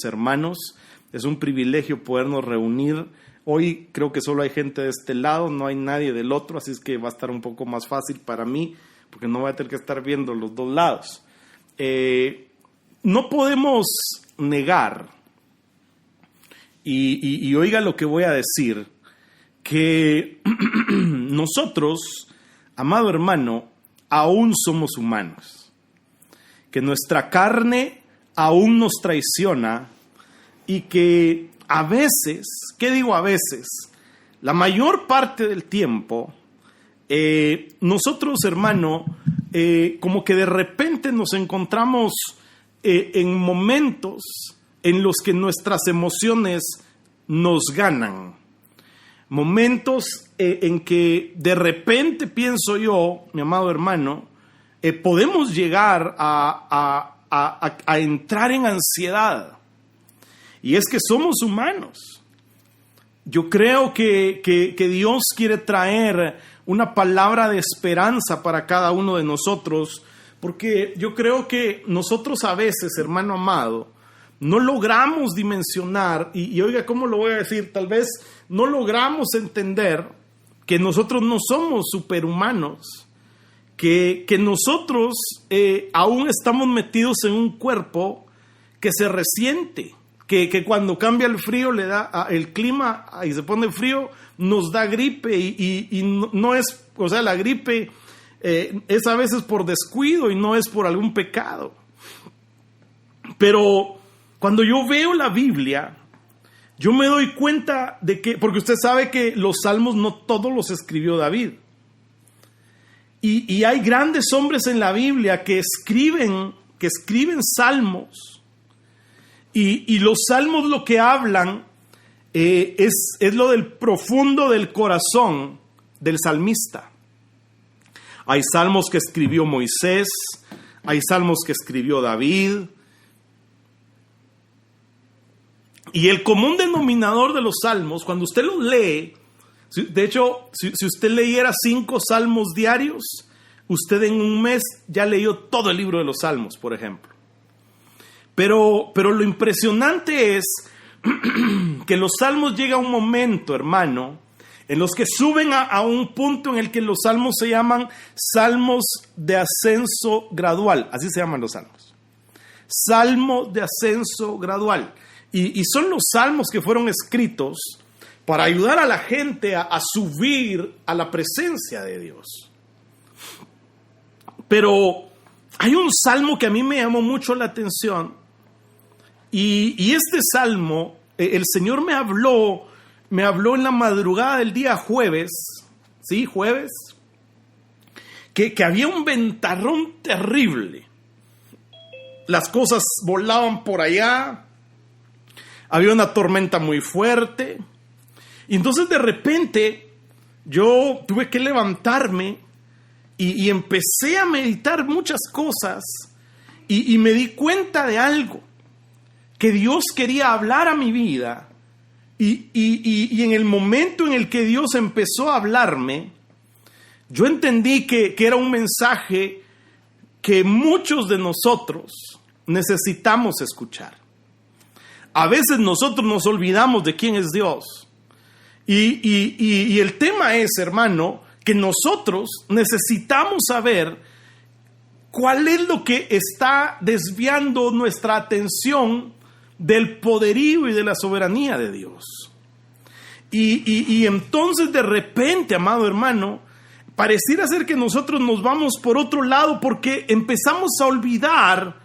Hermanos, es un privilegio podernos reunir. Hoy creo que solo hay gente de este lado, no hay nadie del otro, así es que va a estar un poco más fácil para mí, porque no voy a tener que estar viendo los dos lados. No podemos negar, y oiga lo que voy a decir, que nosotros, amado hermano, aún somos humanos, que nuestra carne aún nos traiciona y que a veces, ¿qué digo a veces? La mayor parte del tiempo, nosotros, hermano, como que de repente nos encontramos en momentos en los que nuestras emociones nos ganan. Momentos en que de repente, pienso yo, mi amado hermano, podemos llegar a entrar en ansiedad. Y es que somos humanos. Yo creo que Dios quiere traer una palabra de esperanza para cada uno de nosotros, porque yo creo que nosotros a veces, hermano amado, no logramos dimensionar, y oiga, ¿cómo lo voy a decir? Tal vez no logramos entender que nosotros no somos superhumanos, que nosotros aún estamos metidos en un cuerpo que se resiente, que cuando cambia el frío, le da el clima y se pone frío, nos da gripe y no es, o sea, la gripe es a veces por descuido y no es por algún pecado. Pero cuando yo veo la Biblia, yo me doy cuenta de que, porque usted sabe que los salmos no todos los escribió David. Y hay grandes hombres en la Biblia que escriben salmos. Y los salmos lo que hablan es lo del profundo del corazón del salmista. Hay salmos que escribió Moisés, hay salmos que escribió David. Y el común denominador de los salmos, cuando usted los lee, de hecho, si usted leyera 5 salmos diarios, usted en un mes ya leyó todo el libro de los salmos, por ejemplo. Pero lo impresionante es que los salmos llega a un momento, hermano, en los que suben a un punto en el que los salmos se llaman salmos de ascenso gradual. Así se llaman los salmos. Salmo de ascenso gradual. Y son los salmos que fueron escritos para ayudar a la gente a subir a la presencia de Dios. Pero hay un salmo que a mí me llamó mucho la atención. Y este salmo, el Señor me habló en la madrugada del día jueves, ¿sí? Jueves, que había un ventarrón terrible. Las cosas volaban por allá, había una tormenta muy fuerte. Y entonces de repente yo tuve que levantarme y empecé a meditar muchas cosas y me di cuenta de algo, que Dios quería hablar a mi vida y en el momento en el que Dios empezó a hablarme, yo entendí que era un mensaje que muchos de nosotros necesitamos escuchar. A veces nosotros nos olvidamos de quién es Dios. Y el tema es, hermano, que nosotros necesitamos saber cuál es lo que está desviando nuestra atención del poderío y de la soberanía de Dios. Y entonces de repente, amado hermano, pareciera ser que nosotros nos vamos por otro lado porque empezamos a olvidar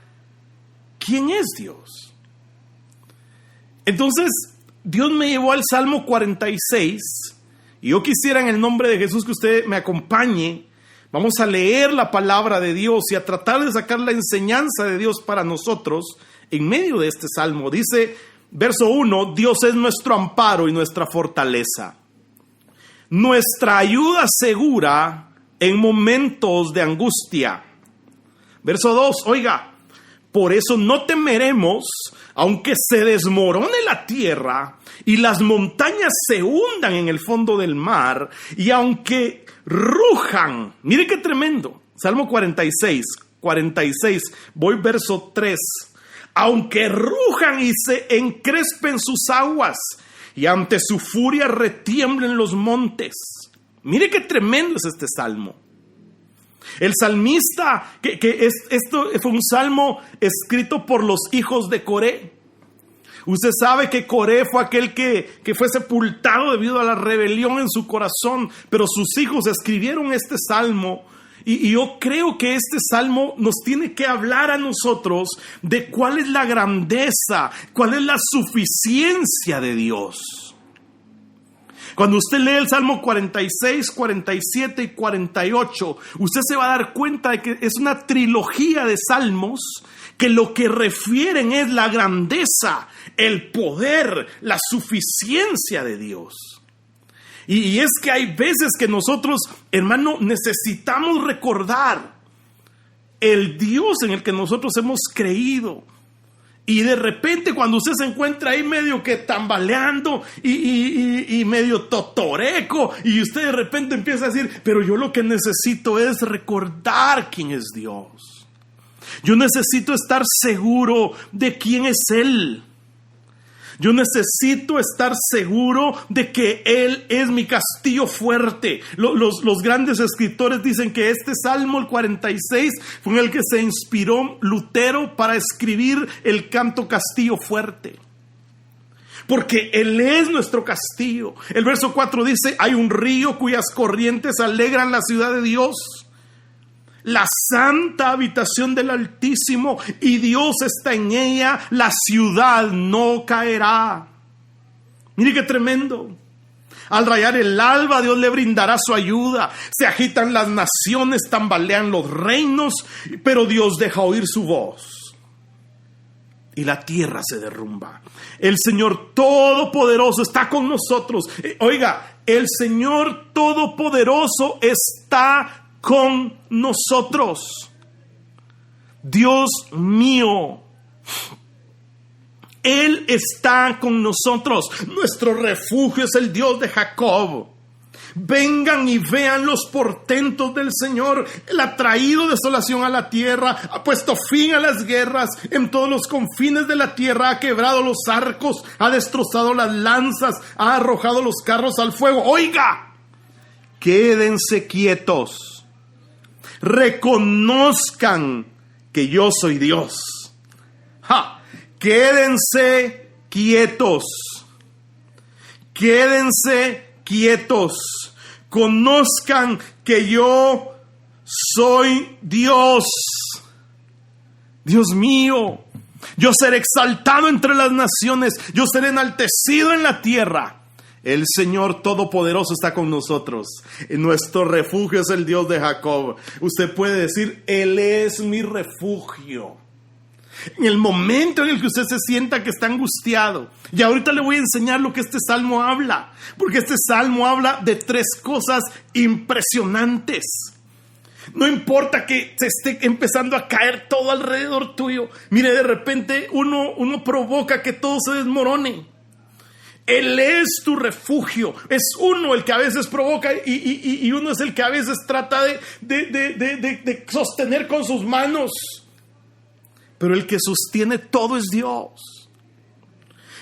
quién es Dios. Entonces Dios me llevó al Salmo 46 y yo quisiera en el nombre de Jesús que usted me acompañe. Vamos a leer la palabra de Dios y a tratar de sacar la enseñanza de Dios para nosotros en medio de este salmo. Dice, verso 1, Dios es nuestro amparo y nuestra fortaleza, nuestra ayuda segura en momentos de angustia. Verso 2, oiga, por eso no temeremos, aunque se desmorone la tierra y las montañas se hundan en el fondo del mar, y aunque rujan, mire qué tremendo, Salmo 46, voy verso 3, Aunque rujan y se encrespen sus aguas, y ante su furia retiemblen los montes. Mire qué tremendo es este salmo. El salmista, esto fue un salmo escrito por los hijos de Coré. Usted sabe que Coré fue aquel que fue sepultado debido a la rebelión en su corazón, pero sus hijos escribieron este salmo. Y yo creo que este salmo nos tiene que hablar a nosotros de cuál es la grandeza, cuál es la suficiencia de Dios. Cuando usted lee el Salmo 46, 47 y 48, usted se va a dar cuenta de que es una trilogía de salmos que lo que refieren es la grandeza, el poder, la suficiencia de Dios. Y es que hay veces que nosotros, hermano, necesitamos recordar el Dios en el que nosotros hemos creído. Y de repente cuando usted se encuentra ahí medio que tambaleando y medio totoreco, y usted de repente empieza a decir, pero yo lo que necesito es recordar quién es Dios. Yo necesito estar seguro de quién es Él. Yo necesito estar seguro de que Él es mi castillo fuerte. Los grandes escritores dicen que este Salmo, el 46, fue en el que se inspiró Lutero para escribir el canto Castillo Fuerte. Porque Él es nuestro castillo. El verso 4 dice, hay un río cuyas corrientes alegran la ciudad de Dios, la santa habitación del Altísimo, y Dios está en ella, la ciudad no caerá. Mire qué tremendo. Al rayar el alba, Dios le brindará su ayuda. Se agitan las naciones, tambalean los reinos, pero Dios deja oír su voz y la tierra se derrumba. El Señor Todopoderoso está con nosotros. Oiga, el Señor Todopoderoso está con nosotros. Dios mío, Él está con nosotros. Nuestro refugio es el Dios de Jacob. Vengan y vean los portentos del Señor. Él ha traído desolación a la tierra, ha puesto fin a las guerras en todos los confines de la tierra, ha quebrado los arcos, ha destrozado las lanzas, ha arrojado los carros al fuego. Oiga, quédense quietos. Reconozcan que yo soy Dios. Quédense quietos. Quédense quietos. Conozcan que yo soy Dios. Dios mío, yo seré exaltado entre las naciones. Yo seré enaltecido en la tierra. El Señor Todopoderoso está con nosotros. Nuestro refugio es el Dios de Jacob. Usted puede decir, Él es mi refugio. En el momento en el que usted se sienta que está angustiado. Y ahorita le voy a enseñar lo que este salmo habla. Porque este salmo habla de tres cosas impresionantes. No importa que se esté empezando a caer todo alrededor tuyo. Mire, de repente uno provoca que todo se desmorone. Él es tu refugio. Es uno el que a veces provoca y uno es el que a veces trata de sostener con sus manos. Pero el que sostiene todo es Dios.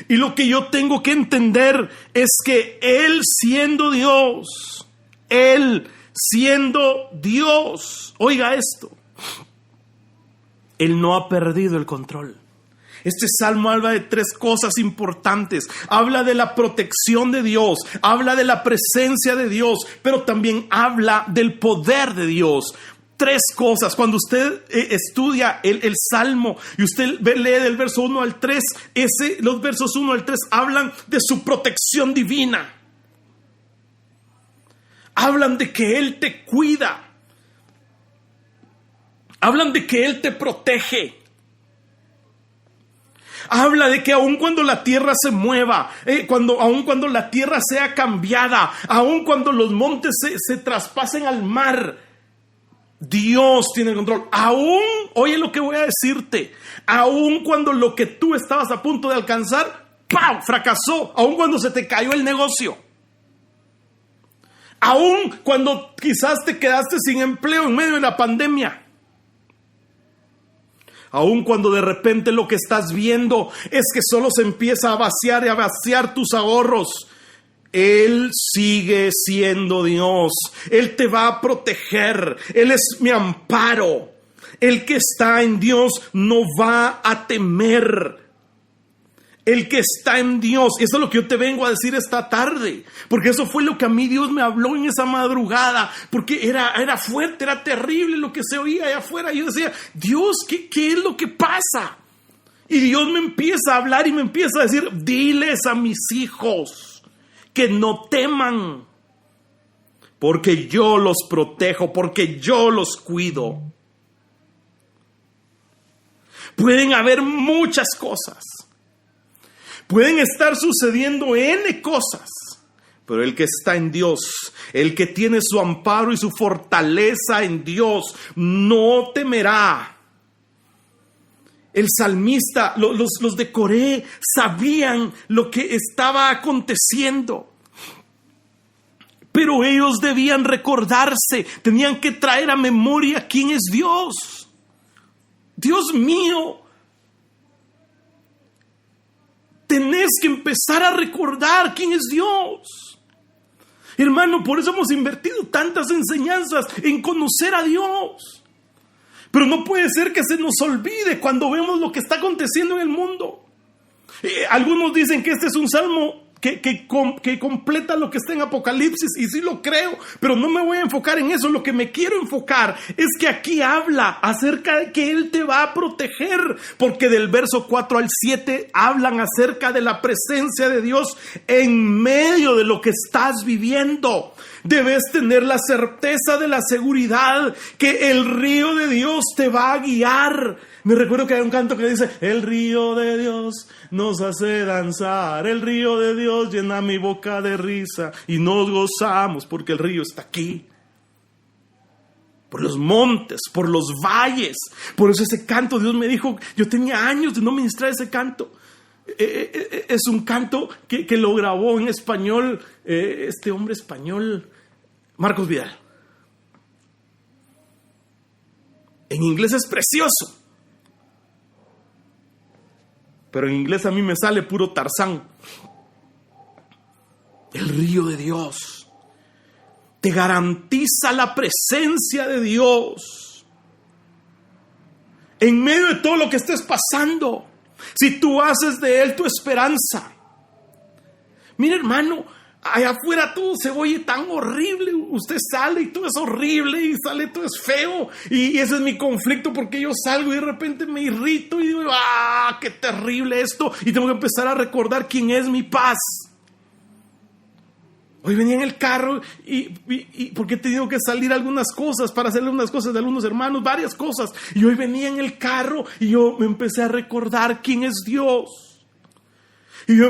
Y lo que yo tengo que entender es que Él siendo Dios, oiga esto, Él no ha perdido el control. Este salmo habla de tres cosas importantes. Habla de la protección de Dios, habla de la presencia de Dios, pero también habla del poder de Dios. Tres cosas. Cuando usted estudia el salmo y usted lee del verso 1 al 3, los versos 1 al 3 hablan de su protección divina. Hablan de que Él te cuida. Hablan de que Él te protege. Habla de que aun cuando la tierra se mueva, aun cuando la tierra sea cambiada, aun cuando los montes se traspasen al mar, Dios tiene el control. Aún, oye lo que voy a decirte, aun cuando lo que tú estabas a punto de alcanzar, ¡pam!, fracasó, aun cuando se te cayó el negocio, aun cuando quizás te quedaste sin empleo en medio de la pandemia, Aun cuando de repente lo que estás viendo es que solo se empieza a vaciar y a vaciar tus ahorros, Él sigue siendo Dios. Él te va a proteger. Él es mi amparo. El que está en Dios no va a temer. El que está en Dios. Eso es lo que yo te vengo a decir esta tarde. Porque eso fue lo que a mí Dios me habló en esa madrugada. Porque era fuerte, era terrible lo que se oía allá afuera. Y yo decía, Dios, ¿qué es lo que pasa? Y Dios me empieza a hablar y me empieza a decir, diles a mis hijos que no teman. Porque yo los protejo, porque yo los cuido. Pueden haber muchas cosas. Pueden estar sucediendo N cosas, pero el que está en Dios, el que tiene su amparo y su fortaleza en Dios, no temerá. El salmista, los de Coré sabían lo que estaba aconteciendo, pero ellos debían recordarse, tenían que traer a memoria quién es Dios. Dios mío. Tenés que empezar a recordar quién es Dios. Hermano, por eso hemos invertido tantas enseñanzas en conocer a Dios. Pero no puede ser que se nos olvide cuando vemos lo que está aconteciendo en el mundo. Algunos dicen que este es un salmo que completa lo que está en Apocalipsis, y sí lo creo, pero no me voy a enfocar en eso. Lo que me quiero enfocar es que aquí habla acerca de que Él te va a proteger, porque del verso 4 al 7 hablan acerca de la presencia de Dios en medio de lo que estás viviendo. Debes tener la certeza de la seguridad que el río de Dios te va a guiar. Me recuerdo que hay un canto que dice, el río de Dios nos hace danzar, el río de Dios llena mi boca de risa, y nos gozamos porque el río está aquí. Por los montes, por los valles. Por eso ese canto, Dios me dijo, yo tenía años de no ministrar ese canto. Es un canto que lo grabó en español este hombre español, Marcos Vidal. En inglés es precioso, pero en inglés a mí me sale puro Tarzán. El río de Dios te garantiza la presencia de Dios en medio de todo lo que estés pasando. Si tú haces de Él tu esperanza. Mira, hermano, allá afuera todo se oye tan horrible. Usted sale y todo es horrible, y sale todo es feo. Y ese es mi conflicto, porque yo salgo y de repente me irrito y digo, qué terrible esto. Y tengo que empezar a recordar quién es mi paz. Hoy venía en el carro y porque he tenido que salir algunas cosas para hacerle unas cosas de algunos hermanos, varias cosas. Y hoy venía en el carro y yo me empecé a recordar quién es Dios. Y yo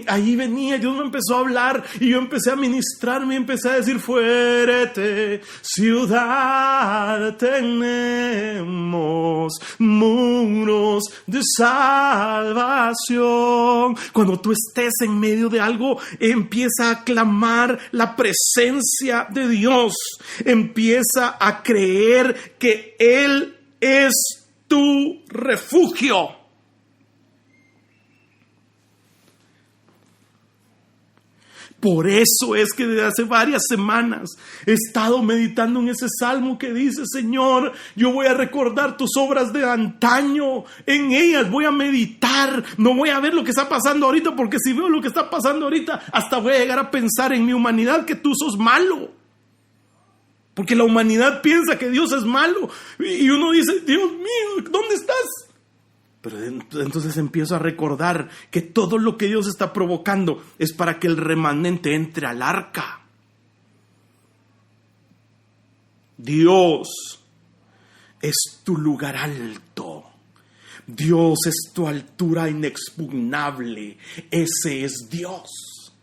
ahí venía, Dios me empezó a hablar y yo empecé a ministrarme y empecé a decir, fuerte ciudad tenemos, muros de salvación. Cuando tú estés en medio de algo, empieza a clamar la presencia de Dios. Empieza a creer que Él es tu refugio. Por eso es que desde hace varias semanas he estado meditando en ese salmo que dice, Señor, yo voy a recordar tus obras de antaño, en ellas voy a meditar, no voy a ver lo que está pasando ahorita, porque si veo lo que está pasando ahorita, hasta voy a llegar a pensar en mi humanidad que tú sos malo. Porque la humanidad piensa que Dios es malo y uno dice, Dios mío, ¿dónde estás? Pero entonces empiezo a recordar que todo lo que Dios está provocando es para que el remanente entre al arca. Dios es tu lugar alto. Dios es tu altura inexpugnable. Ese es Dios.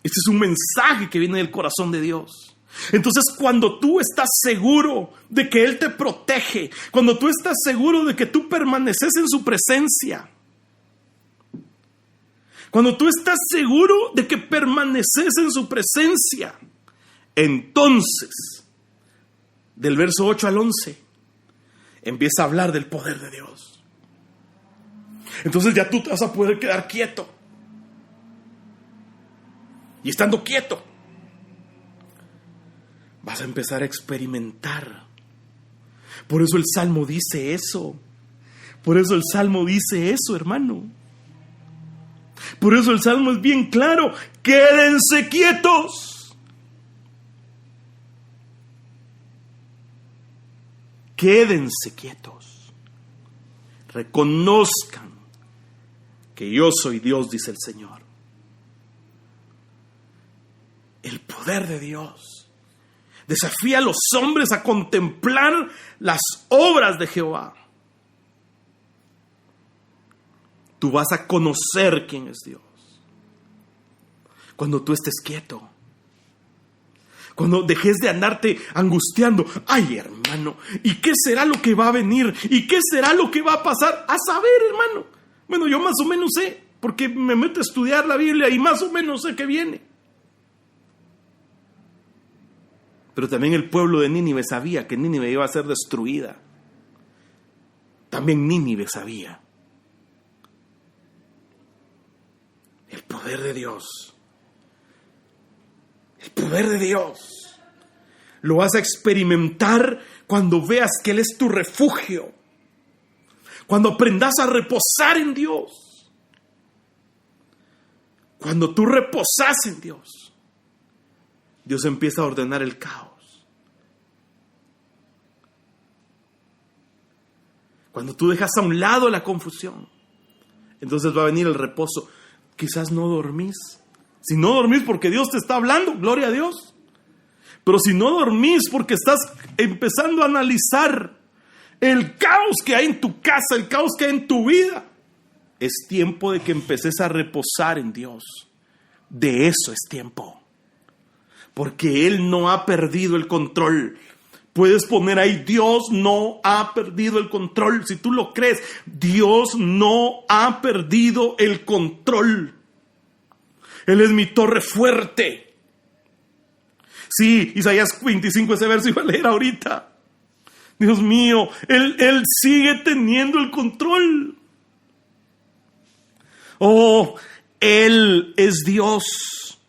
Este es un mensaje que viene del corazón de Dios. Entonces, cuando tú estás seguro de que Él te protege, cuando tú estás seguro de que tú permaneces en su presencia, cuando tú estás seguro de que permaneces en su presencia, entonces, del verso 8 al 11, empieza a hablar del poder de Dios. Entonces ya tú te vas a poder quedar quieto. Y estando quieto, vas a empezar a experimentar. Por eso el Salmo dice eso. Por eso el Salmo dice eso, hermano. Por eso el Salmo es bien claro. Quédense quietos. Quédense quietos. Reconozcan que yo soy Dios, dice el Señor. El poder de Dios desafía a los hombres a contemplar las obras de Jehová. Tú vas a conocer quién es Dios cuando tú estés quieto. Cuando dejes de andarte angustiando. Ay, hermano, ¿y qué será lo que va a venir? ¿Y qué será lo que va a pasar? A saber, hermano. Bueno, yo más o menos sé, porque me meto a estudiar la Biblia y más o menos sé que viene. Pero también el pueblo de Nínive sabía que Nínive iba a ser destruida. También Nínive sabía. El poder de Dios. El poder de Dios. Lo vas a experimentar cuando veas que Él es tu refugio. Cuando aprendas a reposar en Dios. Cuando tú reposas en Dios, Dios empieza a ordenar el caos. Cuando tú dejas a un lado la confusión, entonces va a venir el reposo. Quizás no dormís. Si no dormís porque Dios te está hablando, gloria a Dios. Pero si no dormís porque estás empezando a analizar el caos que hay en tu casa, el caos que hay en tu vida, es tiempo de que empeces a reposar en Dios. De eso es tiempo. Porque Él no ha perdido el control. Puedes poner ahí, Dios no ha perdido el control. Si tú lo crees, Dios no ha perdido el control. Él es mi torre fuerte. Sí, Isaías 25, ese verso iba a leer ahorita. Dios mío, Él sigue teniendo el control. Oh, Él es Dios.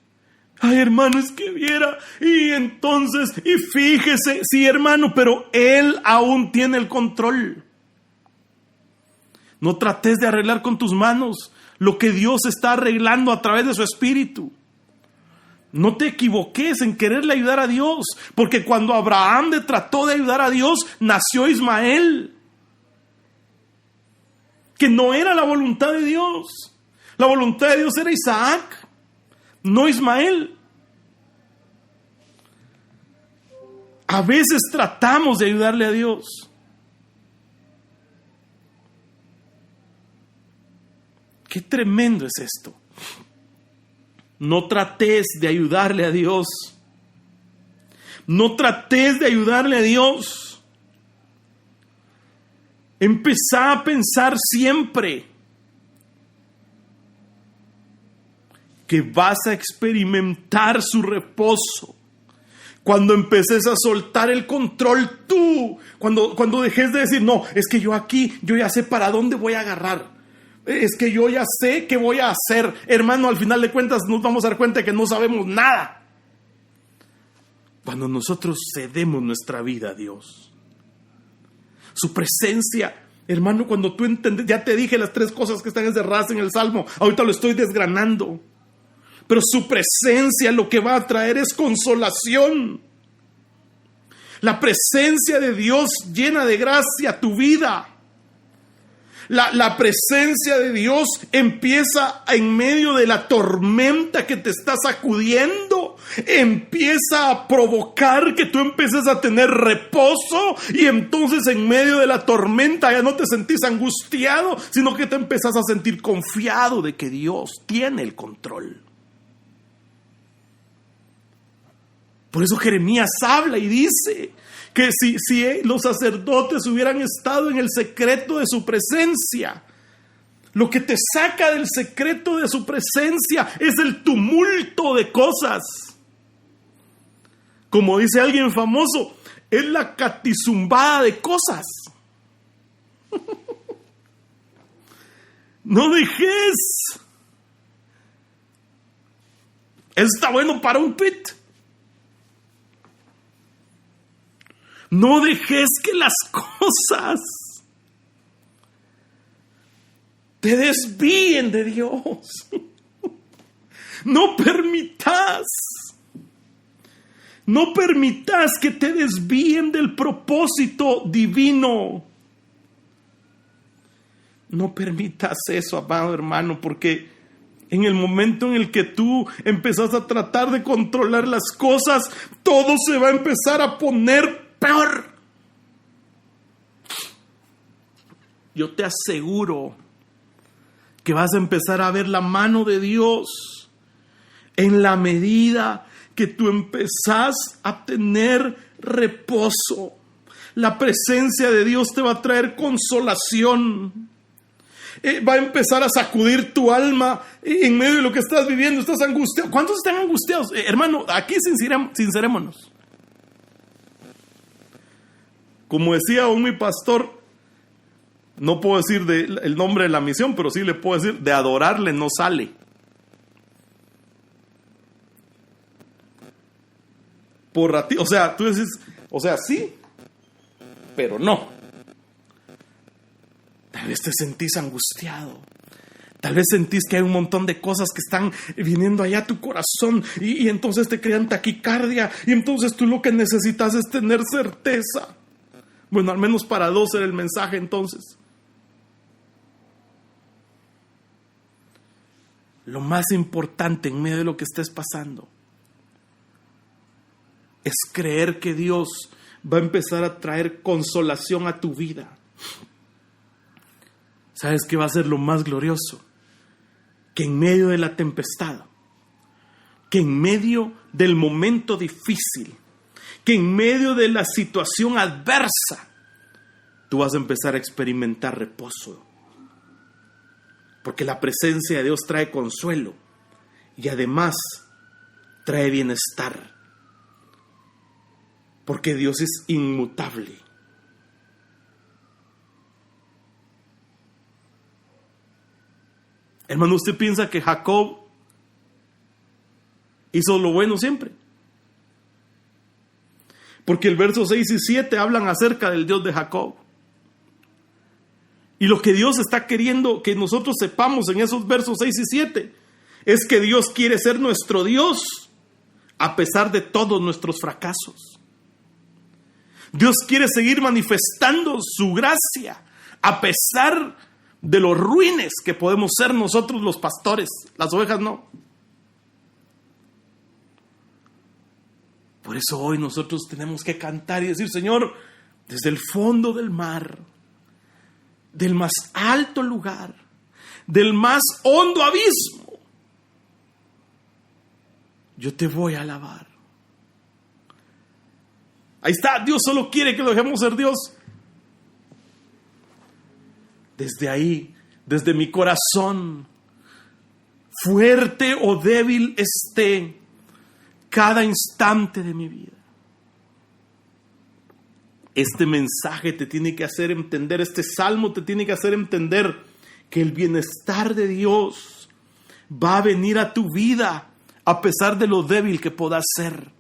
Ay, hermano, es que viera. Y entonces, y fíjese, sí, hermano, pero Él aún tiene el control. No trates de arreglar con tus manos lo que Dios está arreglando a través de su Espíritu. No te equivoques en quererle ayudar a Dios, porque cuando Abraham trató de ayudar a Dios, nació Ismael, que no era la voluntad de Dios. La voluntad de Dios era Isaac, no Ismael. A veces tratamos de ayudarle a Dios. Qué tremendo es esto. No trates de ayudarle a Dios. No trates de ayudarle a Dios. Empezá a pensar siempre que vas a experimentar su reposo. Cuando empeces a soltar el control tú. Cuando dejes de decir, no, es que yo aquí, yo ya sé para dónde voy a agarrar. Es que yo ya sé qué voy a hacer. Hermano, al final de cuentas nos vamos a dar cuenta de que no sabemos nada. Cuando nosotros cedemos nuestra vida a Dios. Su presencia, hermano, cuando tú entiendes, ya te dije las 3 cosas que están encerradas en el Salmo. Ahorita lo estoy desgranando. Pero su presencia lo que va a traer es consolación. La presencia de Dios llena de gracia tu vida. La presencia de Dios empieza en medio de la tormenta que te está sacudiendo. Empieza a provocar que tú empieces a tener reposo. Y entonces en medio de la tormenta ya no te sentís angustiado, sino que te empezás a sentir confiado de que Dios tiene el control. Por eso Jeremías habla y dice que si los sacerdotes hubieran estado en el secreto de su presencia, lo que te saca del secreto de su presencia es el tumulto de cosas. Como dice alguien famoso, es la catizumbada de cosas. No dejes. Eso está bueno para un tweet. No dejes que las cosas te desvíen de Dios. No permitas que te desvíen del propósito divino. No permitas eso, amado hermano, porque en el momento en el que tú empezás a tratar de controlar las cosas, todo se va a empezar a poner peor. Yo te aseguro que vas a empezar a ver la mano de Dios en la medida que tú empezás a tener reposo. La presencia de Dios te va a traer consolación. Va a empezar a sacudir tu alma en medio de lo que estás viviendo. Estás angustiado. ¿Cuántos están angustiados? Hermano, aquí sincerémonos. Como decía mi pastor, no puedo decir el nombre de la misión, pero sí le puedo decir, de adorarle no sale. Por ratito, o sea, tú dices, sí, pero no. Tal vez te sentís angustiado. Tal vez sentís que hay un montón de cosas que están viniendo allá a tu corazón y entonces te crean taquicardia y entonces tú lo que necesitas es tener certeza. Bueno, al menos para 2 era el mensaje entonces. Lo más importante en medio de lo que estés pasando es creer que Dios va a empezar a traer consolación a tu vida. ¿Sabes qué va a ser lo más glorioso? Que en medio de la tempestad, que en medio del momento difícil, que en medio de la situación adversa, tú vas a empezar a experimentar reposo. Porque la presencia de Dios trae consuelo y además trae bienestar. Porque Dios es inmutable. Hermano, ¿usted piensa que Jacob hizo lo bueno siempre? Porque el verso 6 y 7 hablan acerca del Dios de Jacob. Y lo que Dios está queriendo que nosotros sepamos en esos versos 6 y 7 es que Dios quiere ser nuestro Dios a pesar de todos nuestros fracasos. Dios quiere seguir manifestando su gracia a pesar de los ruines que podemos ser nosotros los pastores. Las ovejas no. Por eso hoy nosotros tenemos que cantar y decir, Señor, desde el fondo del mar, del más alto lugar, del más hondo abismo, yo te voy a alabar. Ahí está, Dios solo quiere que lo dejemos ser Dios. Desde ahí, desde mi corazón, fuerte o débil esté, cada instante de mi vida. Este mensaje te tiene que hacer entender, este salmo te tiene que hacer entender que el bienestar de Dios va a venir a tu vida a pesar de lo débil que puedas ser.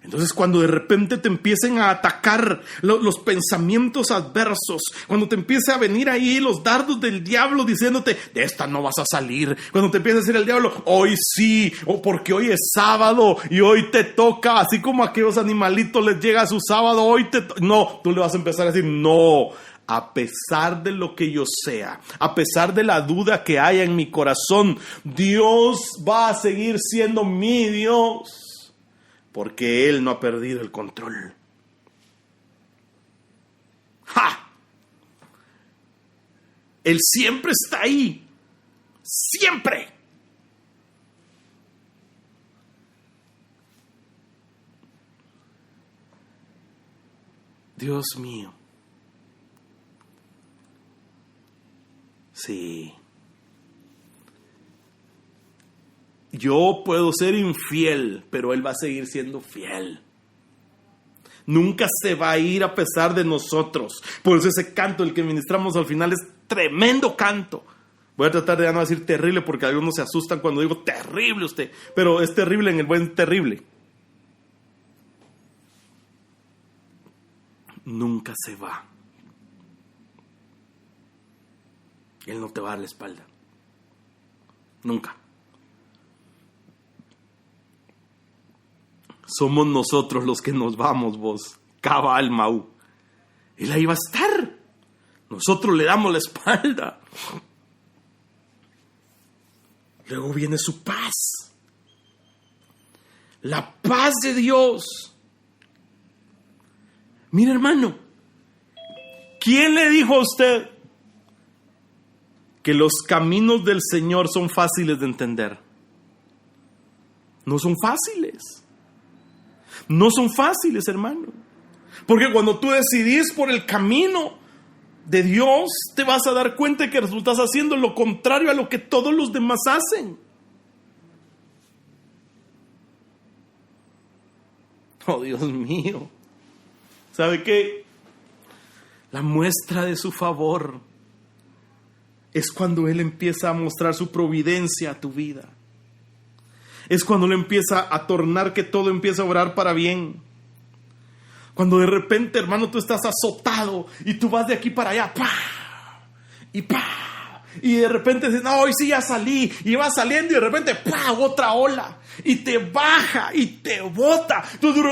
Entonces, cuando de repente te empiecen a atacar los pensamientos adversos, cuando te empiece a venir ahí los dardos del diablo diciéndote, de esta no vas a salir, cuando te empiece a decir el diablo, hoy sí, o porque hoy es sábado y hoy te toca, así como a aquellos animalitos les llega su sábado, no, tú le vas a empezar a decir, no, a pesar de lo que yo sea, a pesar de la duda que haya en mi corazón, Dios va a seguir siendo mi Dios. Porque Él no ha perdido el control. ¡Ja! Él siempre está ahí. Siempre. Dios mío. Sí. Yo puedo ser infiel, pero Él va a seguir siendo fiel. Nunca se va a ir a pesar de nosotros. Por eso ese canto, el que ministramos al final, es tremendo canto. Voy a tratar de ya no decir terrible, porque algunos se asustan cuando digo terrible usted. Pero es terrible en el buen terrible. Nunca se va. Él no te va a dar la espalda. Nunca. Somos nosotros los que nos vamos, vos. Cabal, Mau. Él ahí va a estar. Nosotros le damos la espalda. Luego viene su paz. La paz de Dios. Mira, hermano. ¿Quién le dijo a usted que los caminos del Señor son fáciles de entender? No son fáciles. No son fáciles, hermano. Porque cuando tú decidís por el camino de Dios, te vas a dar cuenta que estás haciendo lo contrario a lo que todos los demás hacen. Oh, Dios mío. ¿Sabe qué? La muestra de su favor es cuando Él empieza a mostrar su providencia a tu vida. Es cuando Él empieza a tornar que todo empieza a obrar para bien. Cuando de repente, hermano, tú estás azotado y tú vas de aquí para allá, ¡pah! Y ¡pah! Y de repente dices, no, hoy sí ya salí. Y vas saliendo y de repente, ¡pah! Otra ola. Y te baja y te bota. Entonces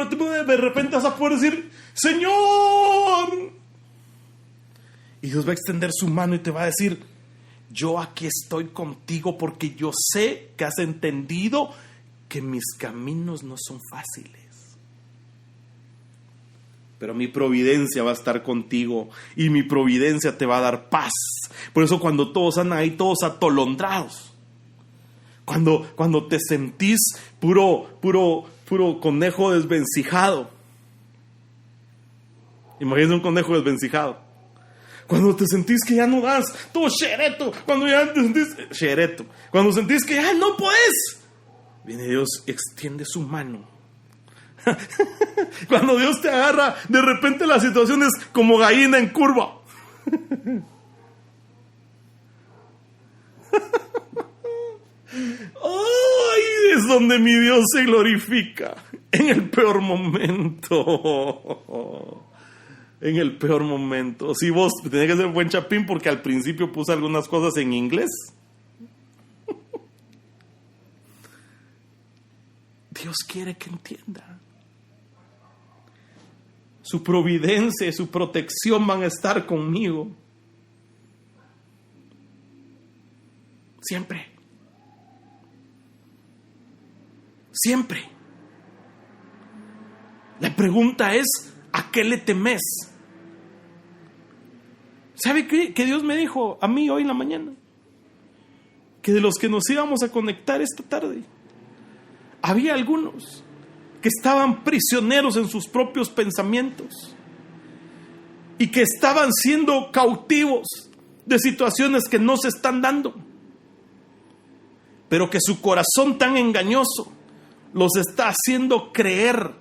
de repente vas a poder decir, Señor. Y Dios va a extender su mano y te va a decir, yo aquí estoy contigo porque yo sé que has entendido que mis caminos no son fáciles. Pero mi providencia va a estar contigo y mi providencia te va a dar paz. Por eso cuando todos andan ahí, todos atolondrados, cuando te sentís puro conejo desvencijado. Imagínate un conejo desvencijado. Cuando te sentís que ya no das, todo xereto. Cuando ya te sentís xereto. Cuando sentís que ya no puedes, viene Dios y extiende su mano. Cuando Dios te agarra, de repente la situación es como gallina en curva. ¡Ay! Es donde mi Dios se glorifica. En el peor momento. En el peor momento. Si vos tenés que ser buen chapín, porque al principio puse algunas cosas en inglés. Dios quiere que entienda. Su providencia y su protección van a estar conmigo. Siempre. Siempre. La pregunta es, ¿a qué le temes? ¿Sabe qué? Que Dios me dijo a mí hoy en la mañana. Que de los que nos íbamos a conectar esta tarde, había algunos que estaban prisioneros en sus propios pensamientos y que estaban siendo cautivos de situaciones que no se están dando, pero que su corazón tan engañoso los está haciendo creer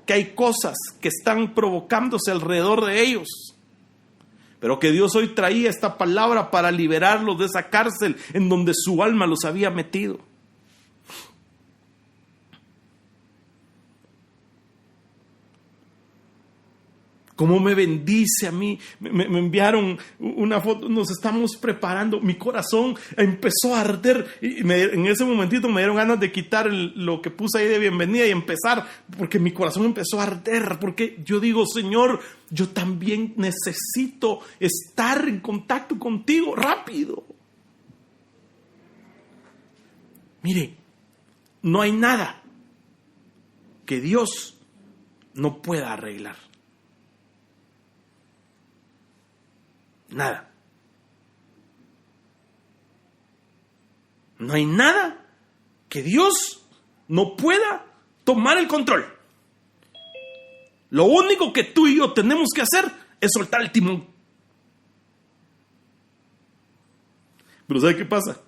que hay cosas que están provocándose alrededor de ellos, pero que Dios hoy traía esta palabra para liberarlos de esa cárcel en donde su alma los había metido. Cómo me bendice a mí. Me enviaron una foto. Nos estamos preparando. Mi corazón empezó a arder. Y en ese momentito me dieron ganas de quitar lo que puse ahí de bienvenida y empezar. Porque mi corazón empezó a arder. Porque yo digo, Señor, yo también necesito estar en contacto contigo rápido. Mire, no hay nada que Dios no pueda arreglar. Nada. No hay nada que Dios no pueda tomar el control. Lo único que tú y yo tenemos que hacer es soltar el timón. Pero ¿sabe qué pasa?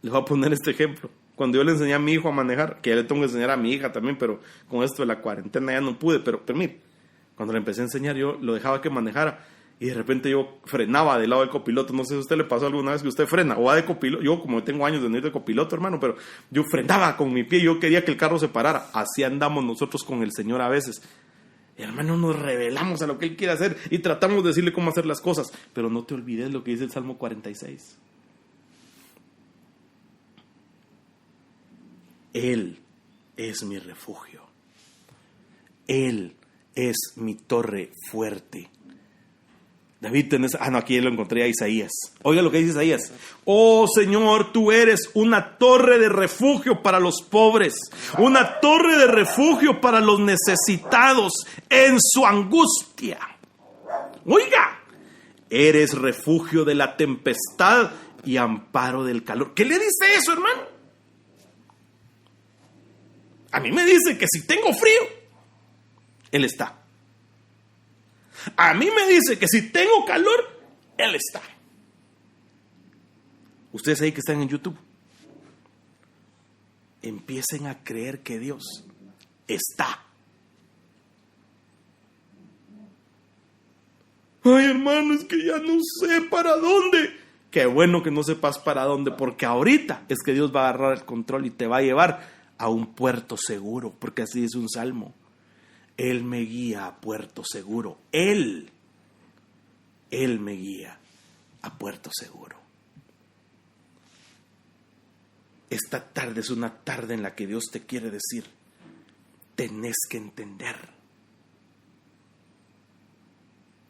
Le voy a poner este ejemplo. Cuando yo le enseñé a mi hijo a manejar, que ya le tengo que enseñar a mi hija también, pero con esto de la cuarentena ya no pude, pero mire, cuando le empecé a enseñar yo lo dejaba que manejara y de repente yo frenaba del lado del copiloto. No sé si a usted le pasó alguna vez que usted frena o va de copiloto. Yo como tengo años de no ir de copiloto, hermano, pero yo frenaba con mi pie, yo quería que el carro se parara. Así andamos nosotros con el Señor a veces. Y, hermano, nos rebelamos a lo que Él quiere hacer y tratamos de decirle cómo hacer las cosas, pero no te olvides lo que dice el Salmo 46. Él es mi refugio. Él es mi torre fuerte. David, aquí lo encontré a Isaías. Oiga lo que dice Isaías. Oh Señor, tú eres una torre de refugio para los pobres, una torre de refugio para los necesitados en su angustia. Oiga, eres refugio de la tempestad y amparo del calor. ¿Qué le dice eso, hermano? A mí me dice que si tengo frío, Él está. A mí me dice que si tengo calor, Él está. Ustedes ahí que están en YouTube, empiecen a creer que Dios está. Ay, hermano, es que ya no sé para dónde. Qué bueno que no sepas para dónde, porque ahorita es que Dios va a agarrar el control y te va a llevar a un puerto seguro, porque así dice un salmo. Él me guía a puerto seguro. Él me guía a puerto seguro. Esta tarde es una tarde en la que Dios te quiere decir, tenés que entender,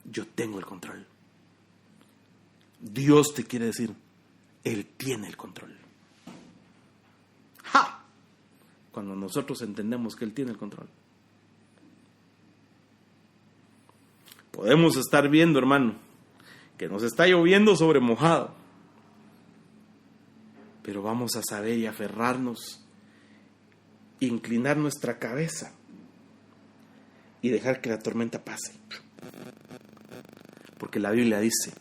yo tengo el control. Dios te quiere decir, Él tiene el control. ¡Ja! Cuando nosotros entendemos que Él tiene el control. Podemos estar viendo, hermano, que nos está lloviendo sobre mojado, pero vamos a saber y aferrarnos, inclinar nuestra cabeza y dejar que la tormenta pase. Porque la Biblia dice,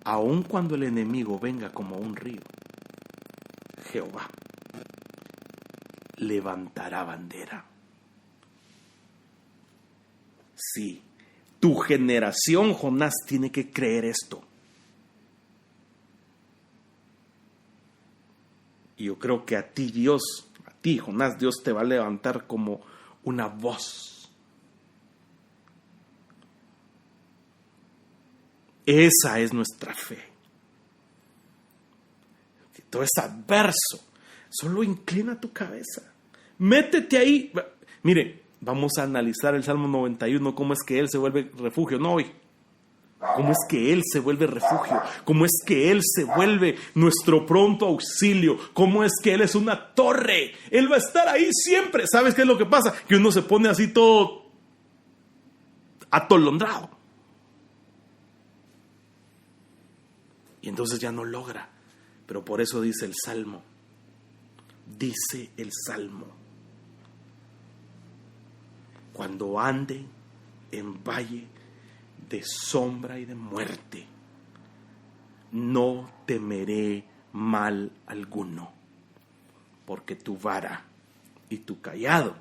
aun cuando el enemigo venga como un río, Jehová levantará bandera. Sí. Tu generación, Jonás, tiene que creer esto. Y yo creo que a ti, Dios, a ti, Jonás, Dios te va a levantar como una voz. Esa es nuestra fe. Si todo es adverso, solo inclina tu cabeza. Métete ahí. Mire, vamos a analizar el Salmo 91, cómo es que Él se vuelve refugio, no hoy. Cómo es que Él se vuelve refugio, cómo es que Él se vuelve nuestro pronto auxilio, cómo es que Él es una torre. Él va a estar ahí siempre. ¿Sabes qué es lo que pasa? Que uno se pone así todo atolondrado. Y entonces ya no logra. Pero por eso dice el Salmo. Dice el Salmo. Cuando ande en valle de sombra y de muerte, no temeré mal alguno, porque tu vara y tu cayado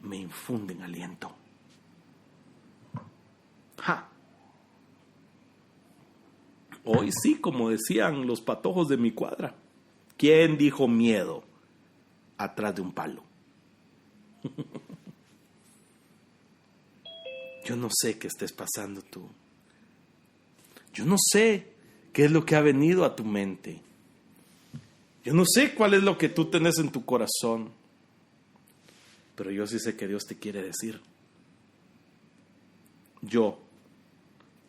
me infunden aliento. ¡Ja! Hoy sí, como decían los patojos de mi cuadra, ¿quién dijo miedo atrás de un palo? Yo no sé qué estés pasando tú. Yo no sé qué es lo que ha venido a tu mente. Yo no sé cuál es lo que tú tenés en tu corazón. Pero yo sí sé que Dios te quiere decir. Yo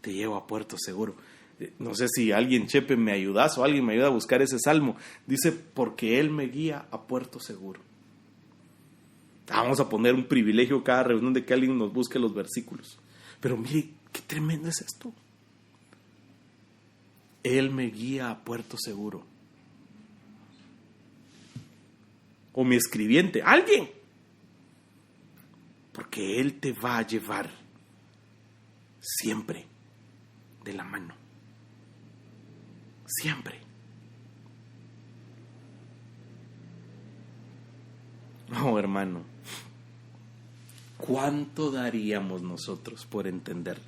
te llevo a puerto seguro. No sé si alguien, Chepe, me ayudas o alguien me ayuda a buscar ese salmo. Dice, porque Él me guía a puerto seguro. Vamos a poner un privilegio cada reunión de que alguien nos busque los versículos. Pero mire, qué tremendo es esto. Él me guía a puerto seguro. O mi escribiente, alguien. Porque Él te va a llevar siempre de la mano. Siempre. No, hermano. ¿Cuánto daríamos nosotros por entender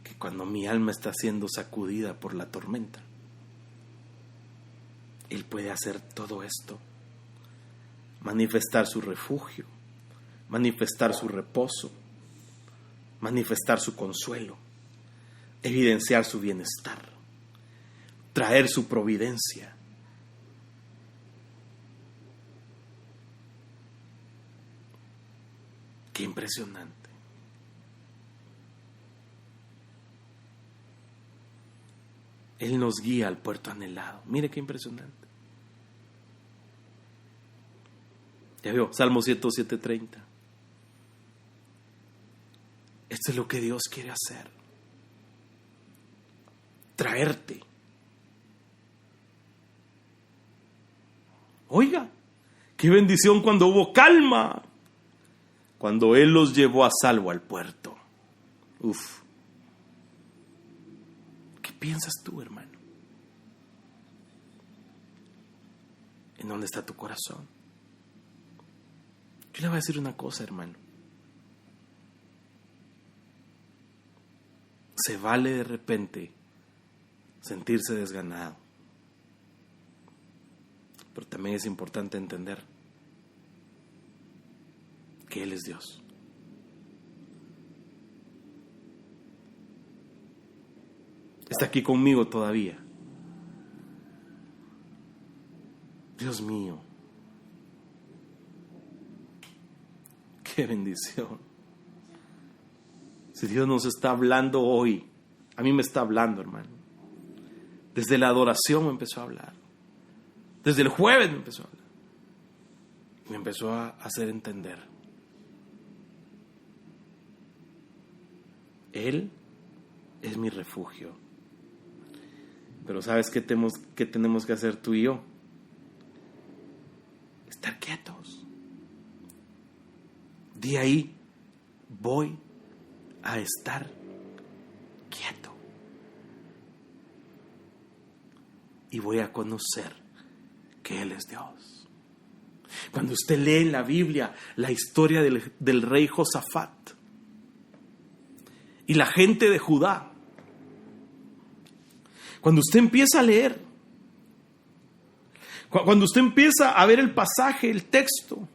que cuando mi alma está siendo sacudida por la tormenta, Él puede hacer todo esto? Manifestar su refugio, manifestar su reposo, manifestar su consuelo, evidenciar su bienestar, traer su providencia. Qué impresionante. Él nos guía al puerto anhelado. Mire qué impresionante. Ya veo, Salmo 107:30. Esto es lo que Dios quiere hacer. Traerte. Oiga, qué bendición cuando hubo calma. Cuando Él los llevó a salvo al puerto. Uf. ¿Qué piensas tú, hermano? ¿En dónde está tu corazón? Yo le voy a decir una cosa, hermano. Se vale de repente sentirse desganado. Pero también es importante entender que Él es Dios. Está aquí conmigo todavía. Dios mío. Qué bendición. Si Dios nos está hablando hoy, a mí me está hablando, hermano. Desde la adoración me empezó a hablar. Desde el jueves me empezó a hablar. Me empezó a hacer entender. Él es mi refugio. Pero ¿sabes qué tenemos que hacer tú y yo? Estar quietos. De ahí voy a estar quieto. Y voy a conocer que Él es Dios. Cuando usted lee en la Biblia la historia del rey Josafat y la gente de Judá, cuando usted empieza a leer, cuando usted empieza a ver el pasaje, el texto,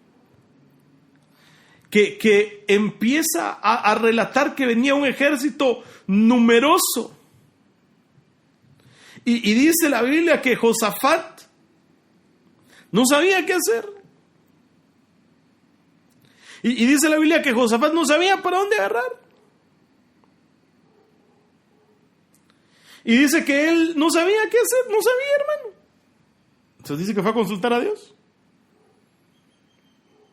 que empieza a relatar que venía un ejército numeroso, y dice la Biblia que Josafat no sabía qué hacer. Y dice la Biblia que Josafat no sabía para dónde agarrar. Y dice que él no sabía qué hacer, no sabía, hermano. Entonces dice que fue a consultar a Dios.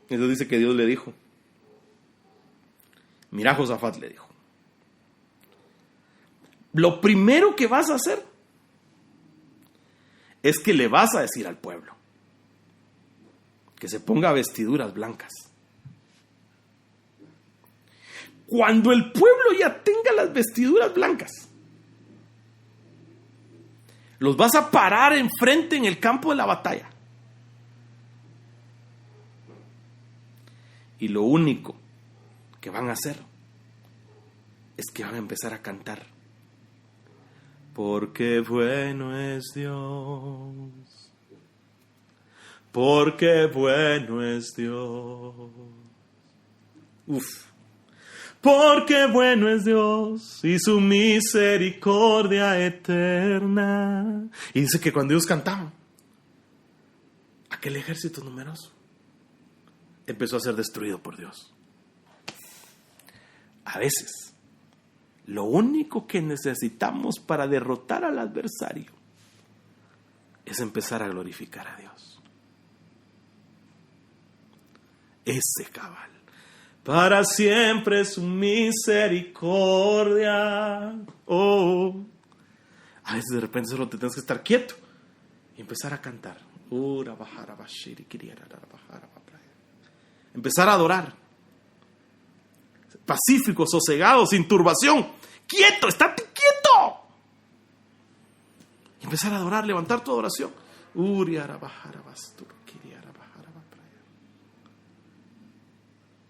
Entonces dice que Dios le dijo: mira, Josafat, le dijo, lo primero que vas a hacer es que le vas a decir al pueblo que se ponga vestiduras blancas. Cuando el pueblo ya tenga las vestiduras blancas, los vas a parar enfrente en el campo de la batalla. Y lo único que van a hacer es que van a empezar a cantar: porque bueno es Dios, porque bueno es Dios. Uf. Porque bueno es Dios y su misericordia eterna. Y dice que cuando ellos cantaban, aquel ejército numeroso empezó a ser destruido por Dios. A veces, lo único que necesitamos para derrotar al adversario es empezar a glorificar a Dios. Ese cabal. Para siempre su misericordia. Oh. A veces de repente solo te tienes que estar quieto y empezar a cantar. Empezar a adorar. Pacífico, sosegado, sin turbación. Quieto, estate quieto. Y empezar a adorar, levantar tu adoración.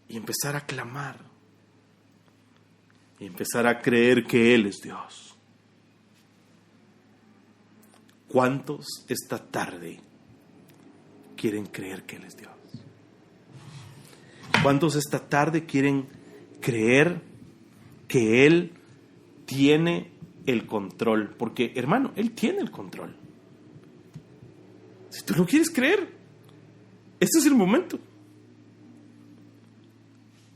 y empezar a clamar y empezar a creer que Él es Dios. ¿Cuántos esta tarde quieren creer que Él es Dios? ¿Cuántos esta tarde quieren creer que Él tiene el control? Porque, hermano, Él tiene el control. Si tú lo quieres creer, este es el momento.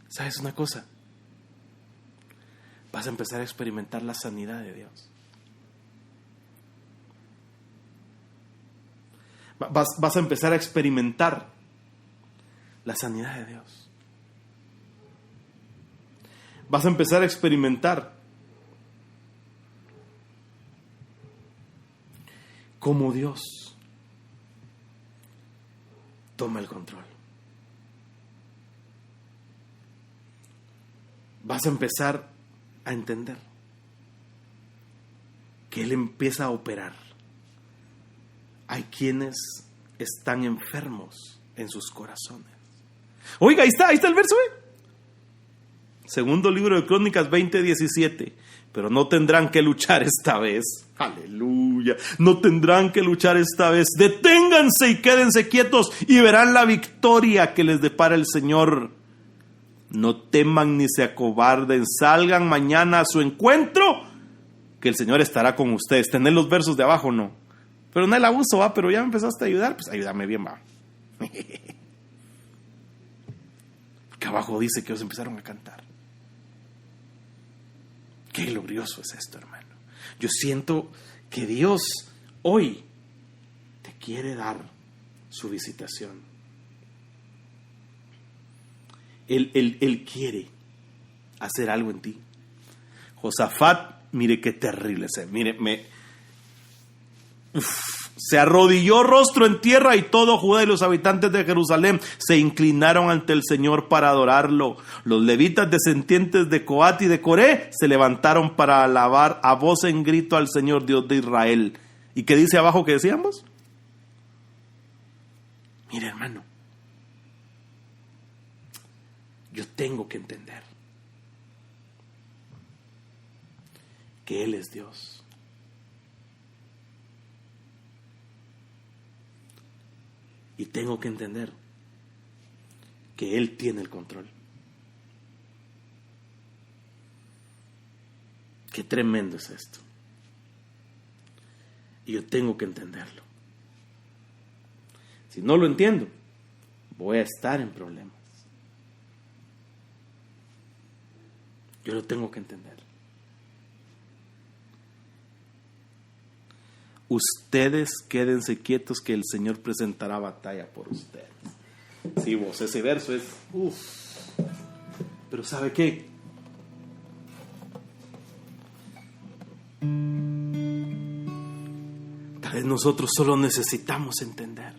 ¿Sabes una cosa? Vas a empezar a experimentar la sanidad de Dios. Vas a empezar a experimentar la sanidad de Dios. Vas a empezar a experimentar cómo Dios toma el control. Vas a empezar a entender que Él empieza a operar. Hay quienes están enfermos en sus corazones. Oiga, ahí está el verso, Segundo libro de Crónicas 20:17. Pero no tendrán que luchar esta vez. Aleluya. No tendrán que luchar esta vez. Deténganse y quédense quietos y verán la victoria que les depara el Señor. No teman ni se acobarden. Salgan mañana a su encuentro, que el Señor estará con ustedes. Tener los versos de abajo, no. Pero no el abuso, va. Pero ya me empezaste a ayudar. Pues ayúdame bien, va. Que abajo dice que ellos empezaron a cantar. Qué glorioso es esto, hermano. Yo siento que Dios hoy te quiere dar su visitación. Él quiere hacer algo en ti. Josafat, mire qué terrible es. Se arrodilló rostro en tierra y todo Judá y los habitantes de Jerusalén se inclinaron ante el Señor para adorarlo. Los levitas descendientes de Coat y de Coré se levantaron para alabar a voz en grito al Señor Dios de Israel. ¿Y qué dice abajo que decíamos? Mire, hermano, yo tengo que entender que Él es Dios. Y tengo que entender que Él tiene el control. Qué tremendo es esto. Y yo tengo que entenderlo. Si no lo entiendo, voy a estar en problemas. Yo lo tengo que entender. Ustedes quédense quietos que el Señor presentará batalla por ustedes. Sí, vos, ese verso es... Pero ¿sabe qué? Tal vez nosotros solo necesitamos entender